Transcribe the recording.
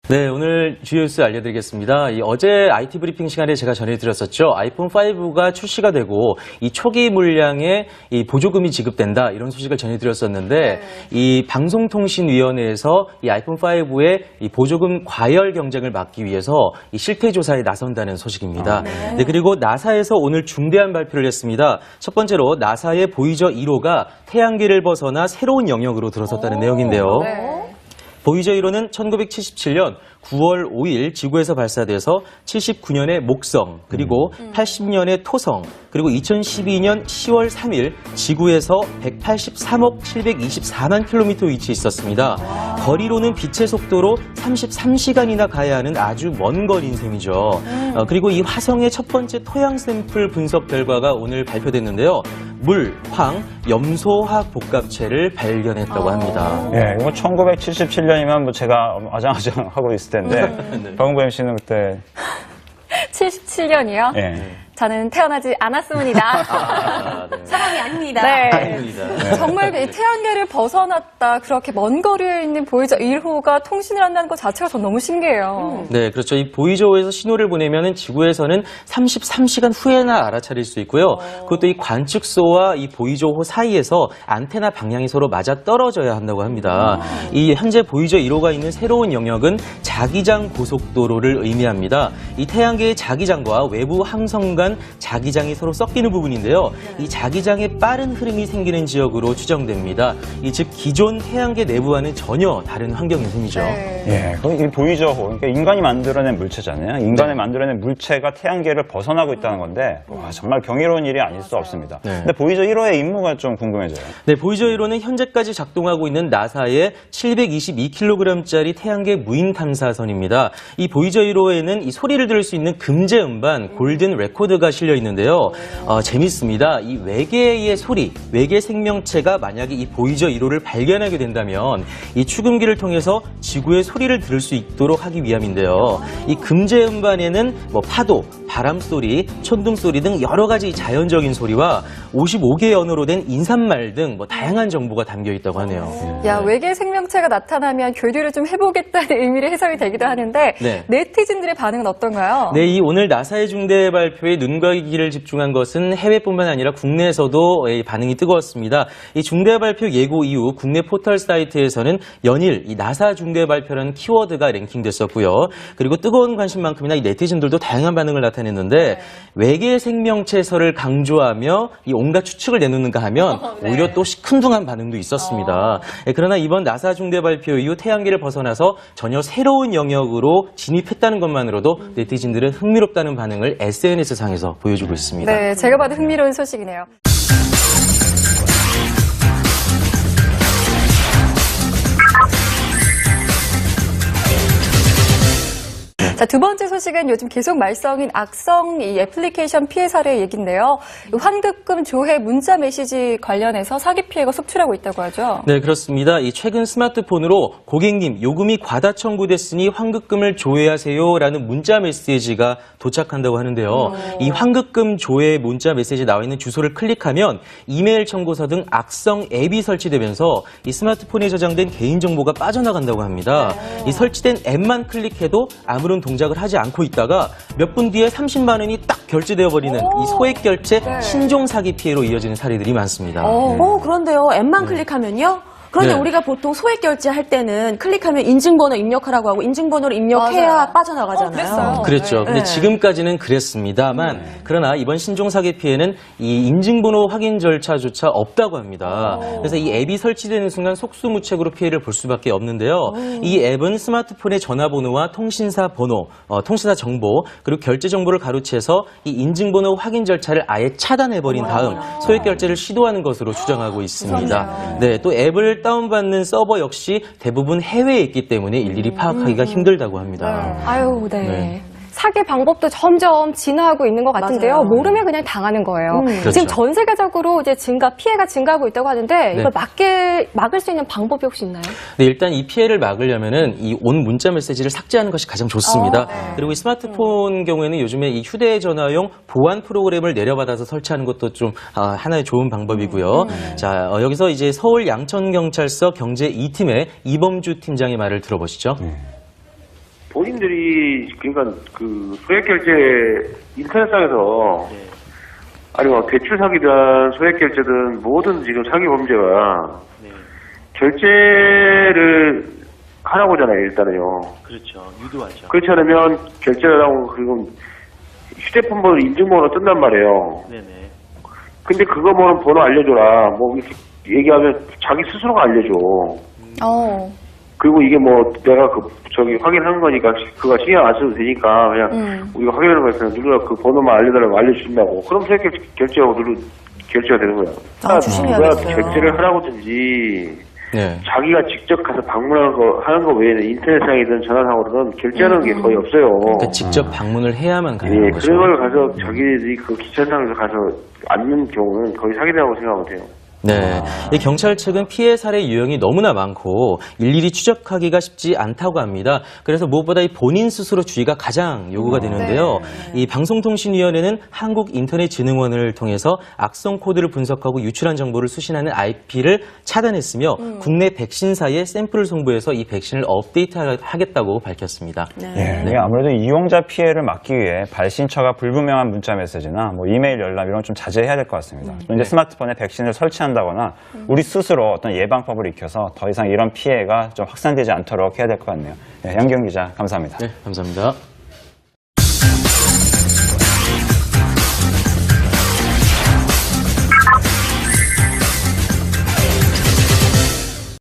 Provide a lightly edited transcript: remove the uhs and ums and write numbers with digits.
네, 오늘 주요 뉴스 알려드리겠습니다. 어제 IT 브리핑 시간에 제가 전해드렸었죠. 아이폰 5가 출시가 되고 이 초기 물량에 이 보조금이 지급된다 이런 소식을 전해드렸었는데 이 방송통신위원회에서 이 아이폰 5의 이 보조금 과열 경쟁을 막기 위해서 이 실태 조사에 나선다는 소식입니다. 네, 그리고 나사에서 오늘 중대한 발표를 했습니다. 첫 번째로 나사의 보이저 1호가 태양계를 벗어나 새로운 영역으로 들어섰다는 내용인데요. 보이저 1호는 1977년 9월 5일 지구에서 발사돼서 79년에 목성, 그리고 80년에 토성, 그리고 2012년 10월 3일 지구에서 183억 724만 킬로미터 위치해 있었습니다. 거리로는 빛의 속도로 33시간이나 가야 하는 아주 먼 거리인 셈이죠. 그리고 이 화성의 첫 번째 토양 샘플 분석 결과가 오늘 발표됐는데요. 물, 황, 염소화학 복합체를 발견했다고 합니다. 예, 이거 1977년이면 뭐 제가 아장아장 하고 있을 텐데, 네. 박은보 MC는 그때 77년이요? 예. 저는 태어나지 않았습니다. 네. 사람이 아닙니다. 아닙니다. 정말 이 태양계를 벗어났다, 그렇게 먼 거리에 있는 보이저 1호가 통신을 한다는 것 자체가 전 너무 신기해요. 네, 그렇죠. 이 보이저호에서 신호를 보내면은 지구에서는 33시간 후에나 알아차릴 수 있고요. 그것도 이 관측소와 이 보이저호 사이에서 안테나 방향이 서로 맞아 떨어져야 한다고 합니다. 이 현재 보이저 1호가 있는 새로운 영역은 자기장 고속도로를 의미합니다. 이 태양계의 자기장과 외부 항성 간 자기장이 서로 섞이는 부분인데요. 이 자기장에 빠른 흐름이 생기는 지역으로 추정됩니다. 즉 기존 태양계 내부와는 전혀 다른 환경인 셈이죠. 예, 이 보이저호, 그러니까 인간이 만들어낸 물체잖아요. 인간이 만들어낸 물체가 태양계를 벗어나고 있다는 건데, 와, 정말 경이로운 일이 아닐 수 없습니다. 네. 근데 보이저 1호의 임무가 좀 궁금해져요. 네, 보이저 1호는 현재까지 작동하고 있는 나사의 722kg짜리 태양계 무인 탐사선입니다. 이 보이저 1호에는 이 소리를 들을 수 있는 금제 음반 골든 레코드가 실려 있는데요. 재밌습니다. 이 외계의 소리, 외계 생명체가 만약에 이 보이저 1호를 발견하게 된다면 이 추금기를 통해서 지구의 소리를 들을 수 있도록 하기 위함인데요. 이 금제 음반에는 뭐 파도, 바람 소리, 천둥 소리 등 여러 가지 자연적인 소리와 55개의 언어로 된 인사말 등 뭐 다양한 정보가 담겨 있다고 하네요. 야, 외계 생명체가 나타나면 교류를 좀 해보겠다는 의미로 해석이 되기도 하는데, 네. 네티즌들의 반응은 어떤가요? 네, 이 오늘 나사의 중대 발표에 눈과 귀를 집중한 것은 해외뿐만 아니라 국내에서도 반응이 뜨거웠습니다. 이 중대 발표 예고 이후 국내 포털 사이트에서는 연일 이 나사 중대 발표라는 키워드가 랭킹됐었고요. 그리고 뜨거운 관심만큼이나 이 네티즌들도 다양한 반응을 나타냈는데 외계 생명체설을 강조하며 이 온갖 추측을 내놓는가 하면 오히려 또 시큰둥한 반응도 있었습니다. 그러나 이번 나사 중대 발표 이후 태양계를 벗어나서 전혀 새로운 영역으로 진입했다는 것만으로도 네티즌들은 흥미롭다는 반응을 SNS상에서 보여주고 있습니다. 네, 제가 봐도 흥미로운 소식이네요. 자, 두 번째 소식은 요즘 계속 말썽인 악성 이 애플리케이션 피해 사례 얘기인데요. 환급금 조회 문자 메시지 관련해서 사기 피해가 속출하고 있다고 하죠. 네, 그렇습니다. 이 최근 스마트폰으로 고객님 요금이 과다 청구됐으니 환급금을 조회하세요라는 문자 메시지가 도착한다고 하는데요. 이 환급금 조회 문자 메시지 나와 있는 주소를 클릭하면 이메일 청구서 등 악성 앱이 설치되면서 이 스마트폰에 저장된 개인정보가 빠져나간다고 합니다. 이 설치된 앱만 클릭해도 아무런 동작을 하지 않고 있다가 몇 분 뒤에 30만 원이 딱 결제되어 버리는 이 소액 결제 신종 사기 피해로 이어지는 사례들이 많습니다. 그런데요. 앱만 클릭하면요. 그런데 네. 우리가 보통 소액 결제할 때는 클릭하면 인증번호 입력하라고 하고 인증번호를 입력해야 맞아요. 빠져나가잖아요. 그랬어요. 그랬죠. 근데 네. 지금까지는 그랬습니다만 그러나 이번 신종 사기 피해는 이 인증번호 확인 절차조차 없다고 합니다. 그래서 이 앱이 설치되는 순간 속수무책으로 피해를 볼 수밖에 없는데요. 이 앱은 스마트폰의 전화번호와 통신사 번호, 통신사 정보 그리고 결제 정보를 가로채서 이 인증번호 확인 절차를 아예 차단해버린 다음 소액 결제를 시도하는 것으로 추정하고 있습니다. 네, 또 앱을 다운받는 서버 역시 대부분 해외에 있기 때문에 일일이 파악하기가 힘들다고 합니다. 아유, 네. 네. 사기 방법도 점점 진화하고 있는 것 같은데요. 맞아요. 모르면 그냥 당하는 거예요. 그렇죠. 지금 전 세계적으로 이제 피해가 증가하고 있다고 하는데 이걸 막을 수 있는 방법이 혹시 있나요? 네, 일단 이 피해를 막으려면은 이 온 문자 메시지를 삭제하는 것이 가장 좋습니다. 그리고 이 스마트폰 경우에는 요즘에 이 휴대전화용 보안 프로그램을 내려받아서 설치하는 것도 좀 하나의 좋은 방법이고요. 자, 여기서 이제 서울 양천경찰서 경제 2팀의 이범주 팀장의 말을 들어보시죠. 본인들이 그러니까 그 소액 결제 인터넷상에서 아니 뭐 대출 사기든 소액 결제든 모든 지금 사기 범죄가 결제를 하라고잖아요. 일단은요. 그렇죠. 유도하죠. 그렇지 않으면 결제를 하고 그리고 휴대폰 번호 인증번호 뜬단 말이에요. 네네. 근데 그거 번호 알려줘라. 뭐 이렇게 얘기하면 자기 스스로가 알려줘. 그리고 이게 뭐 내가 확인한 거니까 그거 신경 안 써도 되니까 그냥 우리가 확인하는 거니까 누가 그 번호만 알려달라고 알려주신다고. 그럼 소액 결제하고 결제가 되는 거야. 누가 조심해야겠어요. 결제를 하라고든지 네. 자기가 직접 가서 방문하는 거 외에는 인터넷상이든 전화상으로는 결제하는 게 거의 없어요. 그러니까 직접 방문을 해야만 가능한 거죠. 그런 걸 가서 자기들이 그 기차상에서 가서 앉는 경우는 거의 사기라고 생각하면 돼요. 네. 이 경찰 측은 피해 사례 유형이 너무나 많고 일일이 추적하기가 쉽지 않다고 합니다. 그래서 무엇보다 이 본인 스스로 주의가 가장 요구가 되는데요. 이 방송통신위원회는 한국인터넷진흥원을 통해서 악성 코드를 분석하고 유출한 정보를 수신하는 IP를 차단했으며 국내 백신사에 샘플을 송부해서 이 백신을 업데이트하겠다고 밝혔습니다. 예, 이게 아무래도 이용자 피해를 막기 위해 발신처가 불분명한 문자 메시지나 뭐 이메일 열람 이런 건 좀 자제해야 될 것 같습니다. 또 이제 스마트폰에 백신을 설치한다거나 우리 스스로 어떤 예방법을 익혀서 더 이상 이런 피해가 좀 확산되지 않도록 해야 될 것 같네요. 예, 양경 기자 감사합니다. 네, 감사합니다.